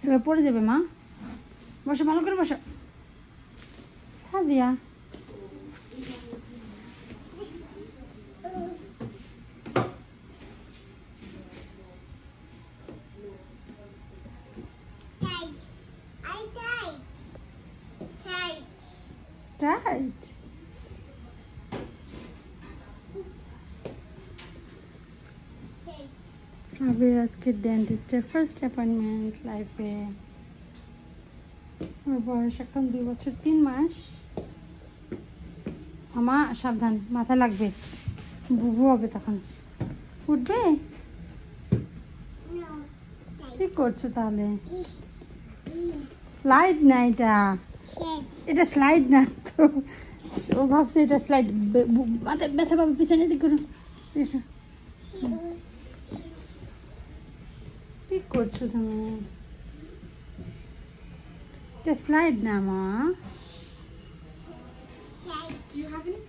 এবার পড়ে যাবে মা। বসো, ভালো করে বসো। হ্যাঁ দিয়া টাইট। আবির আজকে ডেন্টিস্টের ফার্স্ট অ্যাপয়েন্টমেন্ট লাইফে। ওর বয়স এখন 2 বছর 3 মাস। আমা সাবধান, মাথা লাগবে, বুবু হবে তখন। উঠবে? কি করছো তাহলে? স্লাইড না এটা, এটা স্লাইড না তো। ও ভাবছে এটা স্লাইড। মাথায় ব্যথা পাবে, পিছনে দিক করুন। কি করছো তুমি? এটা স্লাইড না মা।